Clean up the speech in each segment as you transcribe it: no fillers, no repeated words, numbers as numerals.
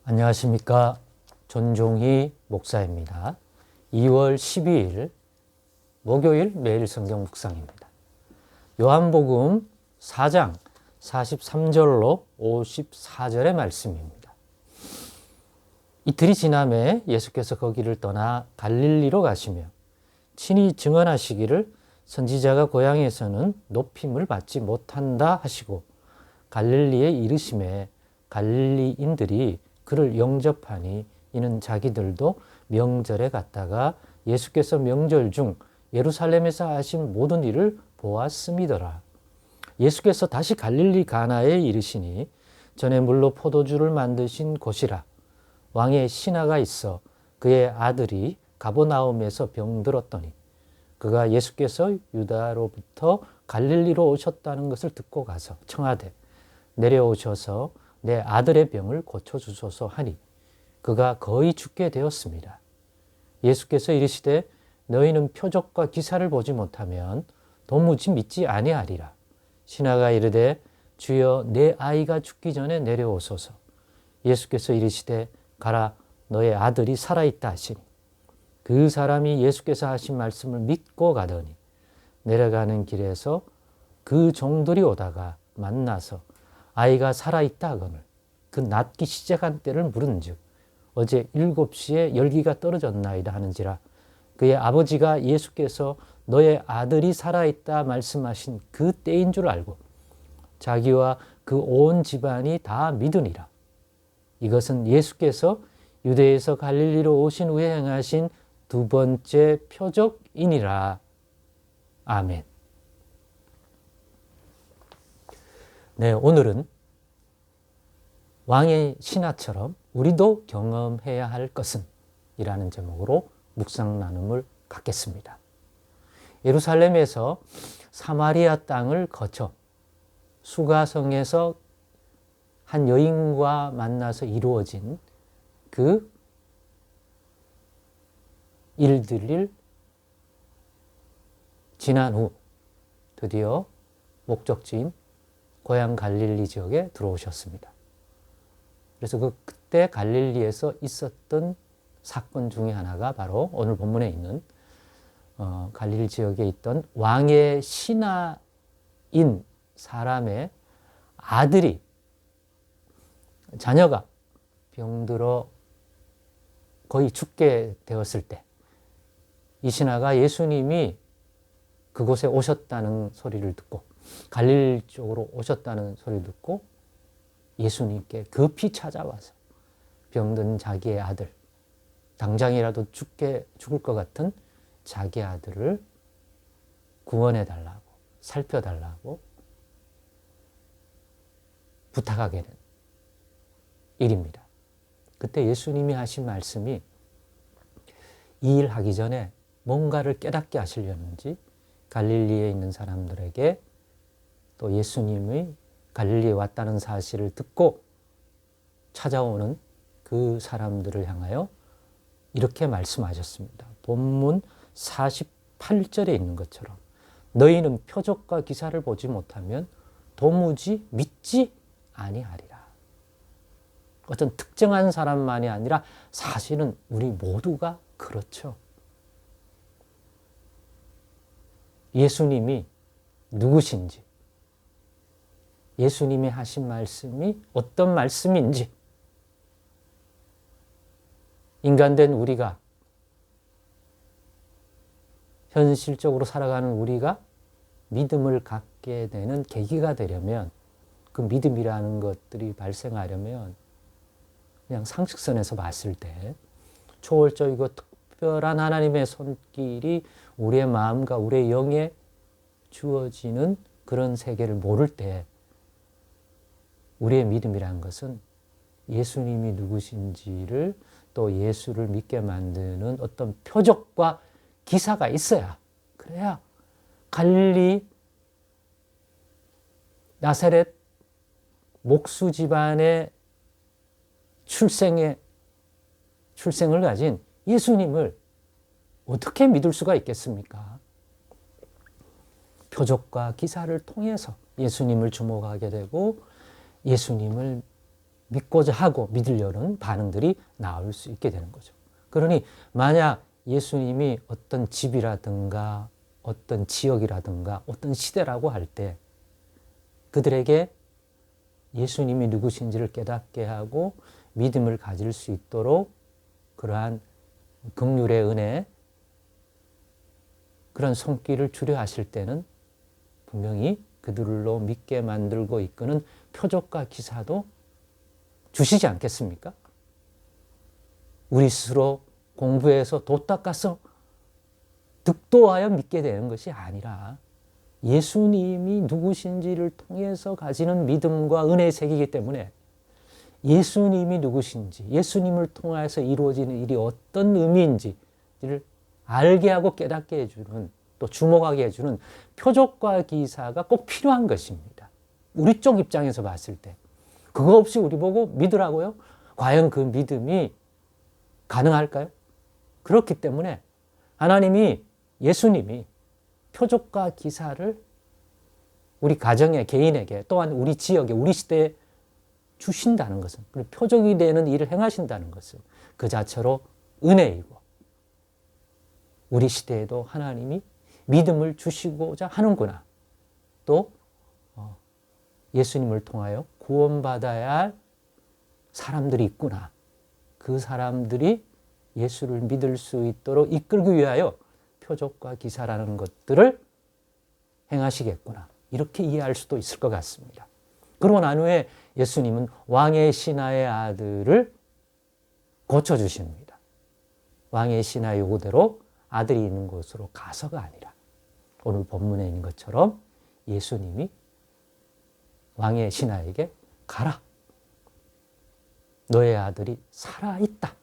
안녕하십니까. 전종희 목사입니다. 2월 12일 목요일 매일 성경 묵상입니다. 요한복음 4장 43절로 54절의 말씀입니다. 이틀이 지남에 예수께서 거기를 떠나 갈릴리로 가시며 친히 증언하시기를 선지자가 고향에서는 높임을 받지 못한다 하시고 갈릴리에 이르심에 갈릴리인들이 그를 영접하니 이는 자기들도 명절에 갔다가 예수께서 명절 중 예루살렘에서 하신 모든 일을 보았음이더라. 예수께서 다시 갈릴리 가나에 이르시니 전에 물로 포도주를 만드신 곳이라. 왕의 신하가 있어 그의 아들이 가버나움에서 병들었더니 그가 예수께서 유다로부터 갈릴리로 오셨다는 것을 듣고 가서 청하되 내려오셔서 내 아들의 병을 고쳐주소서 하니 그가 거의 죽게 되었습니다. 예수께서 이르시되 너희는 표적과 기사를 보지 못하면 도무지 믿지 아니하리라. 신하가 이르되 주여 내 아이가 죽기 전에 내려오소서. 예수께서 이르시되 가라 너의 아들이 살아있다 하시니 그 사람이 예수께서 하신 말씀을 믿고 가더니 내려가는 길에서 그 종들이 오다가 만나서 아이가 살아있다 하거늘 그 낫기 시작한 때를 물은즉 어제 7시에 열기가 떨어졌나이다 하는지라. 그의 아버지가 예수께서 너의 아들이 살아있다 말씀하신 그 때인 줄 알고 자기와 그 온 집안이 다 믿으니라. 이것은 예수께서 유대에서 갈릴리로 오신 후에 행하신 두 번째 표적이니라. 아멘. 네, 오늘은 왕의 신하처럼 우리도 경험해야 할 것은 이라는 제목으로 묵상 나눔을 갖겠습니다. 예루살렘에서 사마리아 땅을 거쳐 수가성에서 한 여인과 만나서 이루어진 그 일들을 지난 후 드디어 목적지인 고향 갈릴리 지역에 들어오셨습니다. 그래서 그때 갈릴리에서 있었던 사건 중에 하나가 바로 오늘 본문에 있는 갈릴리 지역에 있던 왕의 신하인 사람의 아들이 자녀가 병들어 거의 죽게 되었을 때 이 신하가 예수님이 그곳에 오셨다는 소리를 듣고 갈릴리 쪽으로 오셨다는 소리를 듣고 예수님께 급히 찾아와서 병든 자기의 아들, 당장이라도 죽을 것 같은 자기 아들을 구원해달라고, 살펴달라고 부탁하게 된 일입니다. 그때 예수님이 하신 말씀이 이 일 하기 전에 뭔가를 깨닫게 하시려는지 갈릴리에 있는 사람들에게 또 예수님이 갈릴리에 왔다는 사실을 듣고 찾아오는 그 사람들을 향하여 이렇게 말씀하셨습니다. 본문 48절에 있는 것처럼 너희는 표적과 기사를 보지 못하면 도무지 믿지 아니하리라. 어떤 특정한 사람만이 아니라 사실은 우리 모두가 그렇죠. 예수님이 누구신지, 예수님이 하신 말씀이 어떤 말씀인지, 인간된 우리가, 현실적으로 살아가는 우리가 믿음을 갖게 되는 계기가 되려면, 그 믿음이라는 것들이 발생하려면 그냥 상식선에서 봤을 때 초월적이고 특별한 하나님의 손길이 우리의 마음과 우리의 영에 주어지는 그런 세계를 모를 때 우리의 믿음이라는 것은 예수님이 누구신지를 또 예수를 믿게 만드는 어떤 표적과 기사가 있어야, 그래야 갈릴리 나사렛 목수 집안의 출생을 가진 예수님을 어떻게 믿을 수가 있겠습니까? 표적과 기사를 통해서 예수님을 주목하게 되고 예수님을 믿고자 하고 믿으려는 반응들이 나올 수 있게 되는 거죠. 그러니 만약 예수님이 어떤 집이라든가 어떤 지역이라든가 어떤 시대라고 할 때 그들에게 예수님이 누구신지를 깨닫게 하고 믿음을 가질 수 있도록 그러한 긍휼의 은혜, 그런 손길을 주려 하실 때는 분명히 그들로 믿게 만들고 이끄는 표적과 기사도 주시지 않겠습니까? 우리 스스로 공부해서 도 닦아서 득도하여 믿게 되는 것이 아니라 예수님이 누구신지를 통해서 가지는 믿음과 은혜의 색이기 때문에 예수님이 누구신지, 예수님을 통해서 이루어지는 일이 어떤 의미인지를 알게 하고 깨닫게 해주는, 또 주목하게 해주는 표적과 기사가 꼭 필요한 것입니다. 우리 쪽 입장에서 봤을 때 그거 없이 우리 보고 믿으라고요? 과연 그 믿음이 가능할까요? 그렇기 때문에 하나님이, 예수님이 표적과 기사를 우리 가정에, 개인에게, 또한 우리 지역에, 우리 시대에 주신다는 것은, 그리고 표적이 되는 일을 행하신다는 것은 그 자체로 은혜이고, 우리 시대에도 하나님이 믿음을 주시고자 하는구나. 또 예수님을 통하여 구원받아야 할 사람들이 있구나. 그 사람들이 예수를 믿을 수 있도록 이끌기 위하여 표적과 기사라는 것들을 행하시겠구나. 이렇게 이해할 수도 있을 것 같습니다. 그러고 난 후에 예수님은 왕의 신하의 아들을 고쳐주십니다. 왕의 신하의 요구대로 아들이 있는 곳으로 가서가 아니라 오늘 본문에 있는 것처럼 예수님이 왕의 신하에게 가라. 너의 아들이 살아있다.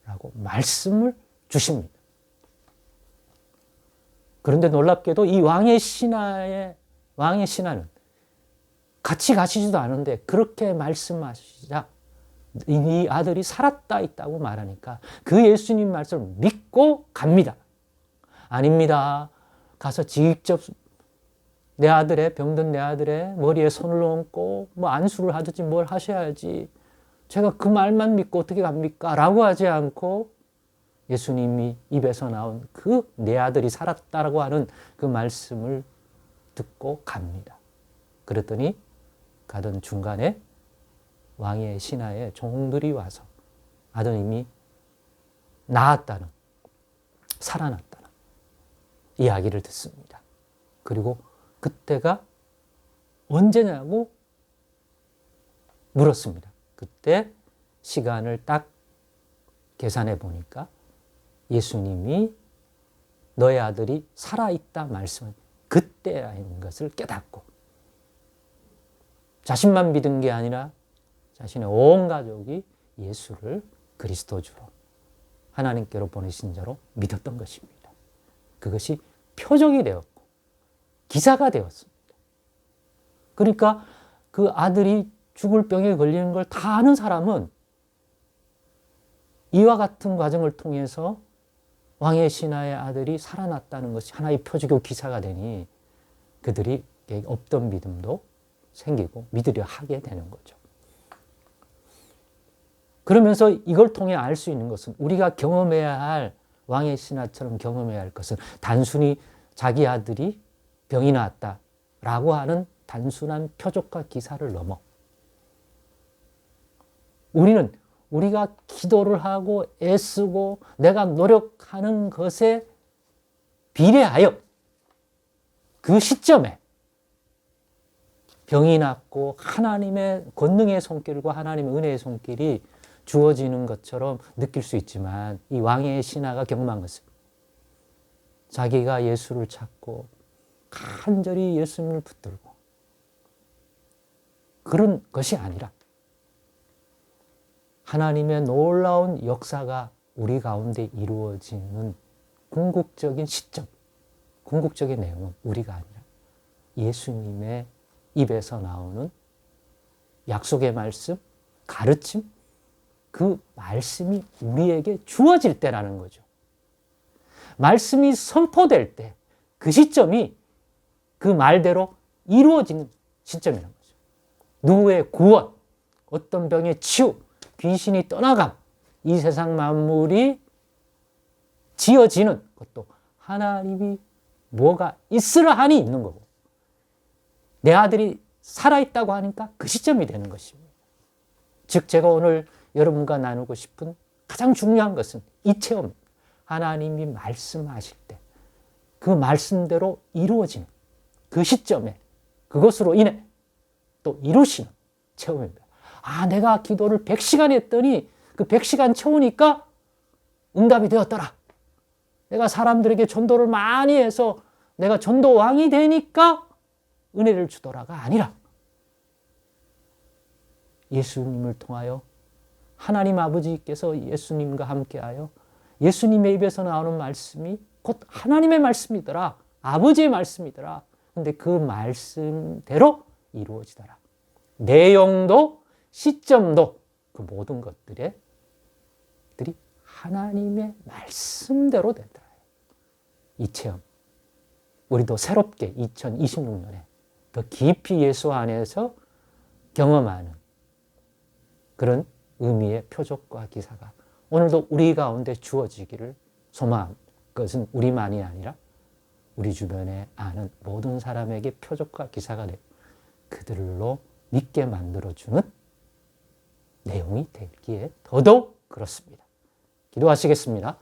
라고 말씀을 주십니다. 그런데 놀랍게도 이 왕의 신하는 같이 가시지도 않은데 그렇게 말씀하시자 이 아들이 살았다 있다고 말하니까 그 예수님 말씀을 믿고 갑니다. 아닙니다. 가서 직접 내 아들의, 병든 내 아들의 머리에 손을 얹고 뭐 안수를 하든지 뭘 하셔야지. 제가 그 말만 믿고 어떻게 갑니까? 라고 하지 않고 예수님이 입에서 나온 그 내 아들이 살았다라고 하는 그 말씀을 듣고 갑니다. 그랬더니 가던 중간에 왕의 신하의 종들이 와서 아드님이 나았다는, 살아났다는 이야기를 듣습니다. 그리고 그때가 언제냐고 물었습니다. 그때 시간을 딱 계산해 보니까 예수님이 너의 아들이 살아있다 말씀은 그때라는 것을 깨닫고 자신만 믿은 게 아니라 자신의 온 가족이 예수를 그리스도주로 하나님께로 보내신 자로 믿었던 것입니다. 그것이 표적이 되었고 기사가 되었습니다. 그러니까 그 아들이 죽을 병에 걸리는 걸 다 아는 사람은 이와 같은 과정을 통해서 왕의 신하의 아들이 살아났다는 것이 하나의 표적이고 기사가 되니 그들이 없던 믿음도 생기고 믿으려 하게 되는 거죠. 그러면서 이걸 통해 알 수 있는 것은 우리가 경험해야 할, 왕의 신하처럼 경험해야 할 것은 단순히 자기 아들이 병이 나았다라고 하는 단순한 표적과 기사를 넘어 우리는 우리가 기도를 하고 애쓰고 내가 노력하는 것에 비례하여 그 시점에 병이 낫고 하나님의 권능의 손길과 하나님의 은혜의 손길이 주어지는 것처럼 느낄 수 있지만 이 왕의 신하가 경험한 것은 자기가 예수를 찾고 간절히 예수님을 붙들고 그런 것이 아니라 하나님의 놀라운 역사가 우리 가운데 이루어지는 궁극적인 시점, 궁극적인 내용은 우리가 아니라 예수님의 입에서 나오는 약속의 말씀, 가르침, 그 말씀이 우리에게 주어질 때라는 거죠. 말씀이 선포될 때 그 시점이 그 말대로 이루어지는 시점이라는 거죠. 누구의 구원, 어떤 병의 치유, 귀신이 떠나감, 이 세상 만물이 지어지는 것도 하나님이 뭐가 있으라하니 있는 거고, 내 아들이 살아있다고 하니까 그 시점이 되는 것입니다. 즉 제가 오늘 여러분과 나누고 싶은 가장 중요한 것은 이 체험, 하나님이 말씀하실 때 그 말씀대로 이루어지는 그 시점에 그것으로 인해 또 이루시는 체험입니다. 아, 내가 기도를 100시간 했더니 그 100시간 채우니까 응답이 되었더라. 내가 사람들에게 전도를 많이 해서 내가 전도왕이 되니까 은혜를 주더라가 아니라, 예수님을 통하여 하나님 아버지께서 예수님과 함께하여 예수님의 입에서 나오는 말씀이 곧 하나님의 말씀이더라. 아버지의 말씀이더라. 근데 그 말씀대로 이루어지더라. 내용도 시점도 그 모든 것들이 하나님의 말씀대로 되더라. 이 체험, 우리도 새롭게 2026년에 더 깊이 예수 안에서 경험하는 그런 의미의 표적과 기사가 오늘도 우리 가운데 주어지기를 소망합니다. 그것은 우리만이 아니라 우리 주변에 아는 모든 사람에게 표적과 기사가 되고 그들로 믿게 만들어주는 내용이 되기에 더더욱 그렇습니다. 기도하시겠습니다.